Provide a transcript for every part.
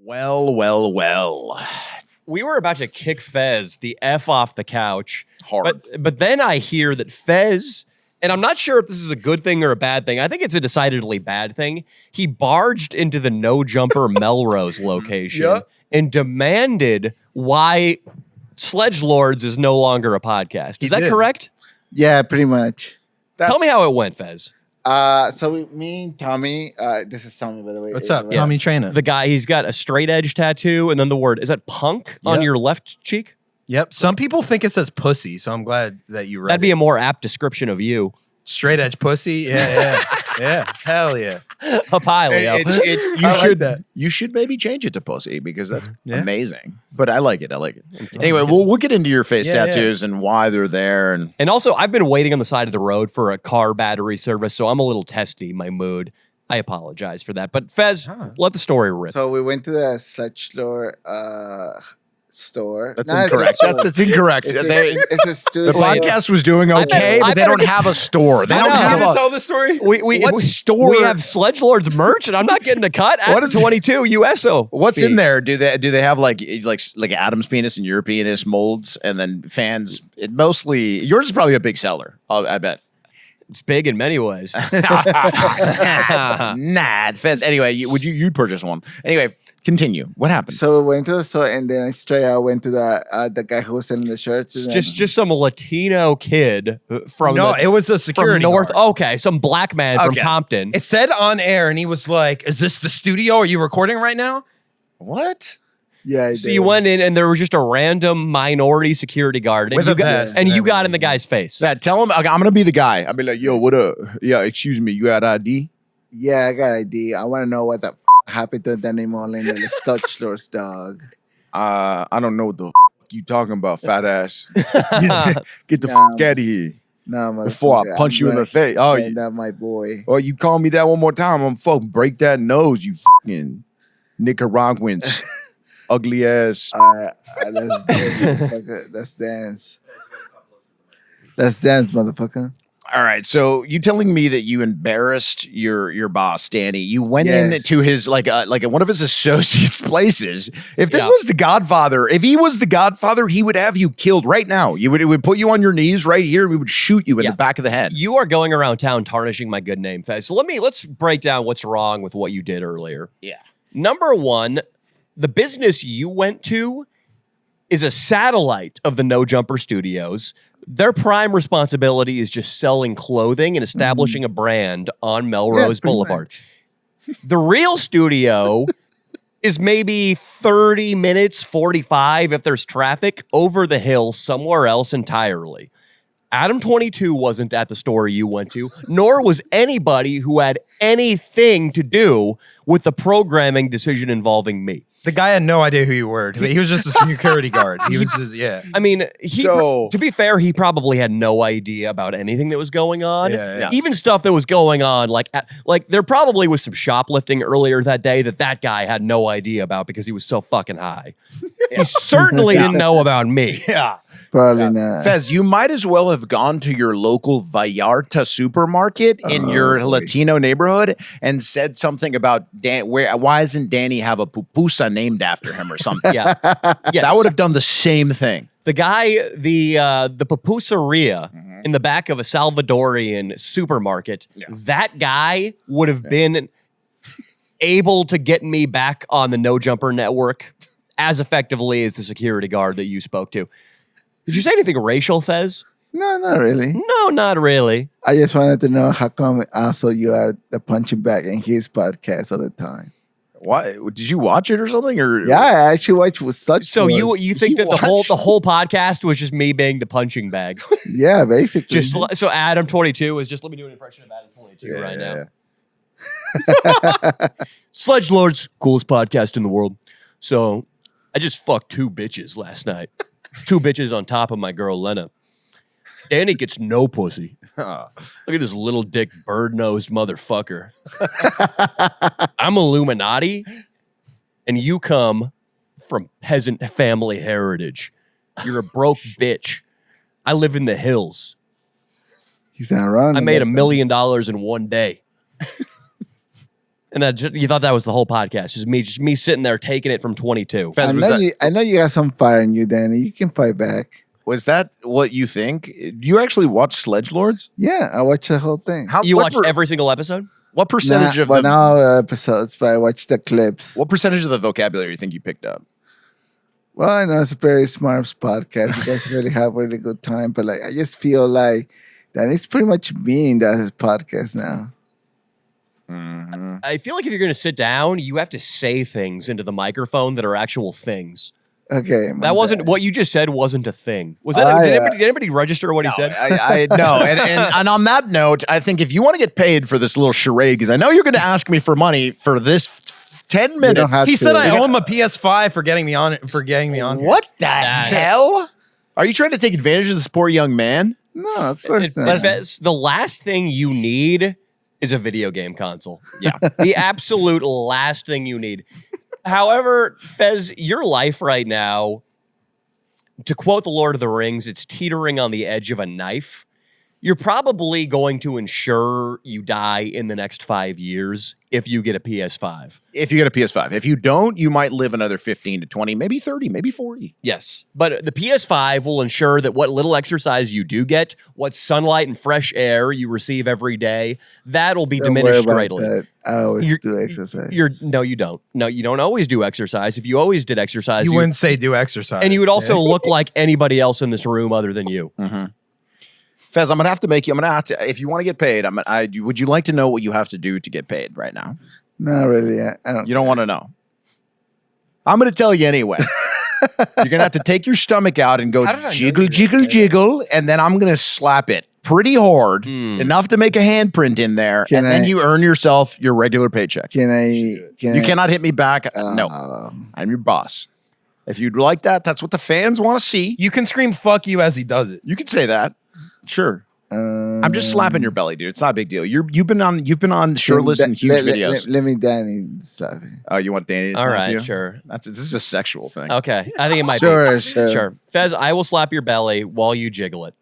Well. We were about to kick Fez the F off the couch. Hard. But then I hear that Fez, and I'm not sure if this is a good thing or a bad thing. I think it's a decidedly bad thing. He barged into the No Jumper Melrose location and demanded why Sledgelords is no longer a podcast. Is that correct? Yeah, pretty much. Tell me how it went, Fez. Me and Tommy, this is Tommy, by the way. What's up, Tommy Trainer? The guy, he's got a straight edge tattoo and then the word, is that punk on your left cheek? Yep. Some people think it says pussy, so I'm glad that you read That'd be a more apt description of you. Straight edge pussy? Yeah. Hell yeah. Up high, Leo. You should maybe change it to pussy because that's amazing. But I like it. Anyway, we'll get into your face tattoos and why they're there. And also, I've been waiting on the side of the road for a car battery service, so I'm a little testy, my mood. I apologize for that. But Fez, let the story rip. So we went to the Sledgelord store. That's incorrect. It's incorrect. It's a studio. The podcast was doing okay, but they don't have a store. They don't have a... tell the story? What store? We have Sledgelord's merch, and I'm not getting a cut at 22 USO. What's in there? Do they have like Adam's penis and your penis molds, and then fans? It mostly yours is probably a big seller. I bet. It's big in many ways. Nah, it's fast. Anyway, you'd purchase one. Anyway, continue. What happened? So we went to the store, and then straight out went to the guy who was selling the shirts. Just some Latino kid from it was a security North. guard. Okay, some black man from Compton. It said on air, and he was like, "Is this the studio? Are you recording right now?" What? Yeah. So you went in, and there was just a random minority security guard, and with a vest, and you got in the guy's face. Tell him I'm gonna be the guy. I'll be like, "Yo, what up? Yeah, excuse me, you got ID?" Yeah, I got ID. I want to know what the happened to Danny Mullen and the Sledgelord's dog. I don't know what the you talking about, fat ass. Get the out of here. No, before I punch you in the face. Oh, that my boy. Oh, you call me that one more time, I'm fucking break that nose, you fucking Nicaraguans. Ugly ass. All right, let's dance. Let's dance. Let's dance, motherfucker. All right, so you telling me that you embarrassed your boss, Danny? You went into his like one of his associates' places. If this was the Godfather, if he was the Godfather, he would have you killed right now. It would put you on your knees right here. We would shoot you in the back of the head. You are going around town tarnishing my good name, Fez. So let's break down what's wrong with what you did earlier. Yeah. Number one, the business you went to is a satellite of the No Jumper Studios. Their prime responsibility is just selling clothing and establishing a brand on Melrose Boulevard. The real studio is maybe 30 minutes, 45 if there's traffic, over the hill somewhere else entirely. Adam 22 wasn't at the store you went to, nor was anybody who had anything to do with the programming decision involving me. The guy had no idea who you were. He was just a security guard. He was just, I mean, to be fair, he probably had no idea about anything that was going on. Yeah. Even stuff that was going on, like there probably was some shoplifting earlier that day that guy had no idea about because he was so fucking high. He certainly didn't know about me. Yeah. Probably not. Fez, you might as well have gone to your local Vallarta supermarket in your Latino neighborhood and said something about why doesn't Danny have a pupusa named after him or something? Yes. That would have done the same thing. The guy, the pupuseria in the back of a Salvadorian supermarket, that guy would have been able to get me back on the No Jumper network as effectively as the security guard that you spoke to. Did you say anything racial, Fez? No, not really. No, not really. I just wanted to know how come also you are the punching bag in his podcast all the time. Why? Did you watch it or something? Or yeah, I actually watched with such. So you think that the whole podcast was just me being the punching bag? Yeah, basically. So Adam 22 is just, let me do an impression of Adam 22 right now. Sledgelords, coolest podcast in the world. So I just fucked 2 bitches last night. 2 bitches on top of my girl Lena. Danny gets no pussy. Look at this little dick bird-nosed motherfucker. I'm Illuminati, and you come from peasant family heritage. You're a broke bitch. I live in the hills. He's not wrong. I made $1 million in one day. And that you thought that was the whole podcast. Just me sitting there taking it from 22. Fez, I know you got some fire in you, Danny. You can fight back. Was that what you think? You actually watched Sledgelords? Yeah, I watched the whole thing. You watched every single episode? What percentage of now episodes, but I watched the clips. What percentage of the vocabulary you think you picked up? Well, I know it's a very smart podcast. You guys really have a really good time, but like I just feel like that it's pretty much me in that podcast now. I feel like if you're going to sit down, you have to say things into the microphone that are actual things. Okay, That wasn't what you just said. Wasn't a thing. Was that? Did anybody register what he said? I no. And on that note, I think if you want to get paid for this little charade, because I know you're going to ask me for money for this 10 minutes. He said I owe him a PS5 for getting me on it. For getting me on. What the hell? Are you trying to take advantage of this poor young man? No, of course not. The last thing you need is a video game console. Yeah, the absolute last thing you need. However, Fez, your life right now, to quote the Lord of the Rings, it's teetering on the edge of a knife. You're probably going to ensure you die in the next 5 years if you get a PS5. If you get a PS5. If you don't, you might live another 15 to 20, maybe 30, maybe 40. Yes. But the PS5 will ensure that what little exercise you do get, what sunlight and fresh air you receive every day, that'll be diminished greatly. That. I always do exercise. No, you don't. No, you don't always do exercise. If you always did exercise, you wouldn't say do exercise. And you would also look like anybody else in this room other than you. Mm-hmm. Fez, I'm gonna have to. If you want to get paid, would you like to know what you have to do to get paid right now? Not really. I don't. You don't want to know. I'm gonna tell you anyway. You're gonna have to take your stomach out and go jiggle, jiggle, jiggle, and then I'm gonna slap it pretty hard, enough to make a handprint in there, then you earn yourself your regular paycheck. You cannot hit me back. No, I'm your boss. If you'd like that, that's what the fans want to see. You can scream "fuck you" as he does it. You can say that. Sure. I'm just slapping your belly, dude. It's not a big deal. You've been on shirtless and huge videos. Let me Danny slap you. Oh, you want Danny to slap you? All right, you? sure. This is a sexual thing. Okay. I think it might be. Sure. Fez, I will slap your belly while you jiggle it.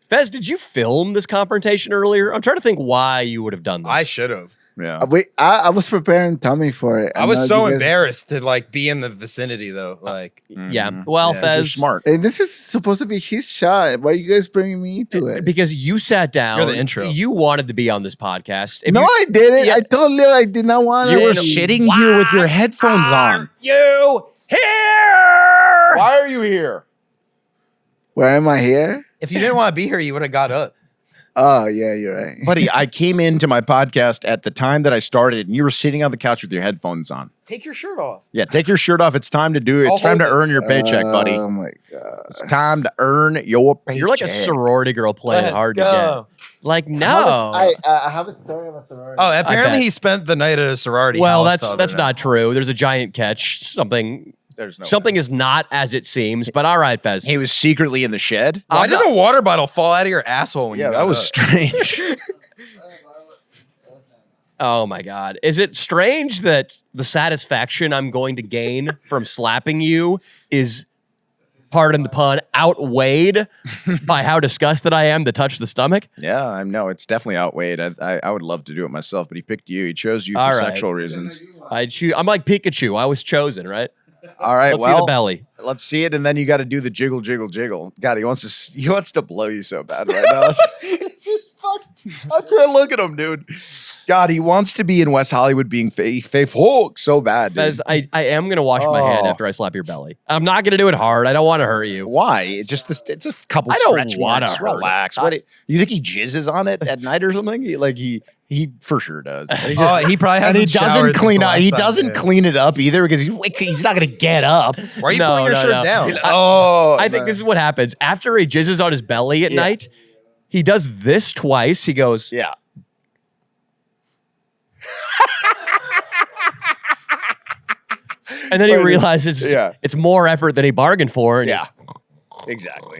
Fez, did you film this confrontation earlier? I'm trying to think why you would have done this. I should have. Yeah. I was preparing Tommy for it. I was so embarrassed to like be in the vicinity though. Like, yeah. Well, Fez, you're smart. And this is supposed to be his shot. Why are you guys bringing me to it? Because you sat down. You're the intro. You wanted to be on this podcast. I didn't. I told you I did not want to. You were sitting sitting here with your headphones on. You here? Why are you here? Why am I here? If you didn't want to be here, you would have got up. Oh, yeah, you're right. Buddy, I came into my podcast at the time that I started, and you were sitting on the couch with your headphones on. Take your shirt off. Yeah, take your shirt off. It's time to do it. It's time to earn your paycheck, buddy. Oh, my God. It's time to earn your paycheck. You're like a sorority girl playing hard to get. Like, no. I have a story of a sorority. Oh, apparently he spent the night at a sorority. Well, that's not true. There's a giant catch. Something is not as it seems, but all right, Fez. He was secretly in the shed. Why did a water bottle fall out of your asshole when you got that was strange. Oh my God. Is it strange that the satisfaction I'm going to gain from slapping you is, pardon the pun, outweighed by how disgusted I am to touch the stomach? Yeah, I know. It's definitely outweighed. I would love to do it myself, but he picked you. He chose you for sexual reasons. I'm like Pikachu. I was chosen, right? All right, let's see the belly. Let's see it, and then you got to do the jiggle, jiggle, jiggle. God, he wants to blow you so bad right now. It's just I can't look at him, dude. God, he wants to be in West Hollywood being faithful so bad. Fez, I am gonna wash my hand after I slap your belly. I'm not gonna do it hard. I don't want to hurt you. Why? It's a couple. I don't want to relax. You think he jizzes on it at night or something? He for sure does. He probably has. And he doesn't clean up. He doesn't clean it up either because he's not gonna get up. Why are you pulling your shirt down? I think this is what happens after he jizzes on his belly at night. He does this twice. He goes, yeah. And then he realizes it's more effort than he bargained for. And exactly.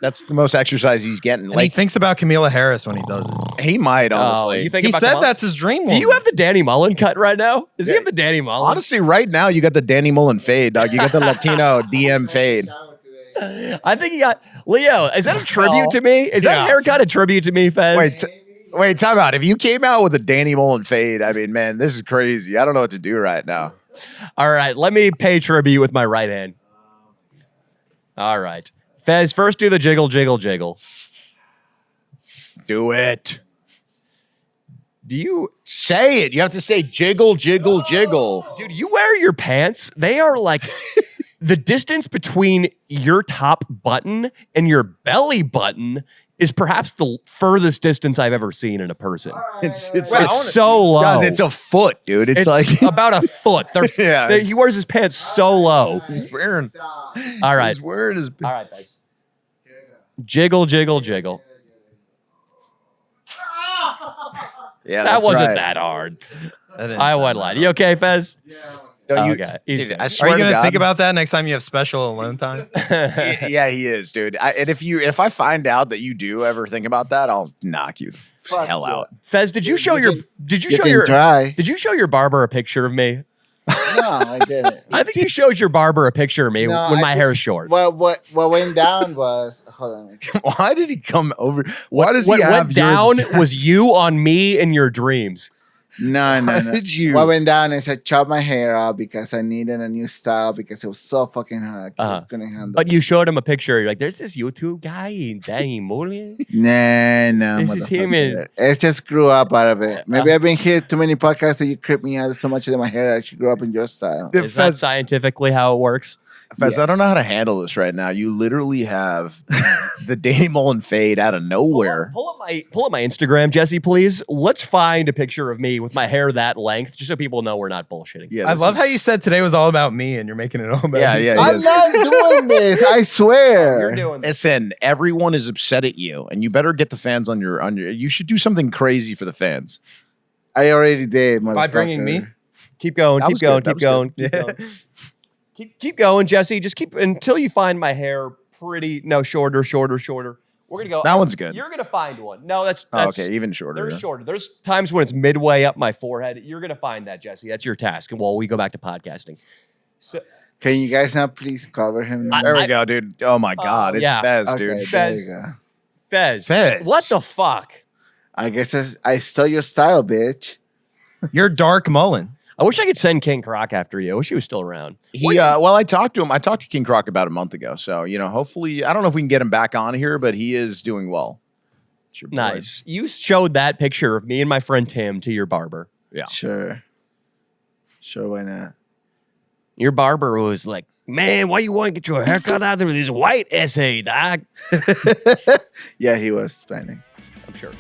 That's the most exercise he's getting. And he thinks about Camila Harris when he does it. He might, honestly. He said that's his dream woman. Do you have the Danny Mullen cut right now? Does he have the Danny Mullen? Honestly, right now, you got the Danny Mullen fade, dog. You got the Latino DM fade. I think he got... Leo, is that a tribute to me? Is that haircut a tribute to me, Fez? Wait, Wait, time out. If you came out with a Danny Mullen fade, I mean, man, this is crazy. I don't know what to do right now. All right, let me pay tribute with my right hand. All right. Fez, first do the jiggle, jiggle, jiggle. Do it. Do you... Say it. You have to say jiggle, jiggle, jiggle. Dude, you wear your pants. They are like... the distance between your top button and your belly button is perhaps the furthest distance I've ever seen in a person. It's so low. Guys, it's a foot, dude. It's like about a foot. Yeah, he wears his pants so low. he's wearing. All right. He's wearing his. All right, guys. Jiggle, jiggle, jiggle. Yeah, That that's wasn't right. that hard. That didn't I sound wouldn't that lie. You okay, Fez? No, you- Okay. He's dude, good. I Are swear you to gonna God. think about that next time you have special alone time? Yeah, he is, dude. And if I find out that you do ever think about that, I'll knock you the hell out. Fez, did you show your try. did you show your barber a picture of me? No, I didn't. I think you showed your barber a picture of me No, when I my think- hair is short. What went down was hold on. Why did he come over? Why does what he have went down yours? was you on me in your dreams. No. did you- What went down is I chopped my hair out because I needed a new style because it was so fucking hot. I was couldn't handle. But you showed him a picture. You're like, there's this YouTube guy, Danny Mullen. No. This is him motherfucker. in- It just grew up out of it. Maybe I've been here too many podcasts that you creep me out so much that my hair actually grew up in your style. Is that scientifically how it works? Fez, I don't know how to handle this right now. You literally have the Danny Mullen fade out of nowhere. Pull up my Instagram, Jesse, please. Let's find a picture of me with my hair that length, just so people know we're not bullshitting. Yeah, I this love is- how you said today was all about me and you're making it all about Yeah, me. yeah. I'm not doing this. I swear. You're doing this. Listen, everyone is upset at you, and you better get the fans on your. You should do something crazy for the fans. I already did. By bringing me? motherfucker. Keep going, That keep was going, good, keep that was going, keep going. Keep going, Jesse. Just keep until you find my hair shorter. We're gonna go. That one's good. You're gonna find one. No, that's Oh, okay, even shorter. There's yeah. shorter. There's times when it's midway up my forehead. You're gonna find that, Jesse. That's your task. While we go back to podcasting. So Can you guys now please cover him? I- There we go, dude. Oh my God, it's yeah. Fez, Okay, dude. there Fez. you go. Fez, what the fuck? I guess I stole your style, bitch. You're Dark Mullen. I wish I could send King Croc after you. I wish he was still around. Well, I talked to him. I talked to King Croc about a month ago. So, hopefully, I don't know if we can get him back on here, but he is doing well. It's your boy. Nice. You showed that picture of me and my friend Tim to your barber. Yeah. Sure, why not? Your barber was like, man, why you want to get your haircut out there with this white essay, dog? Yeah, he was Spanish. I'm sure.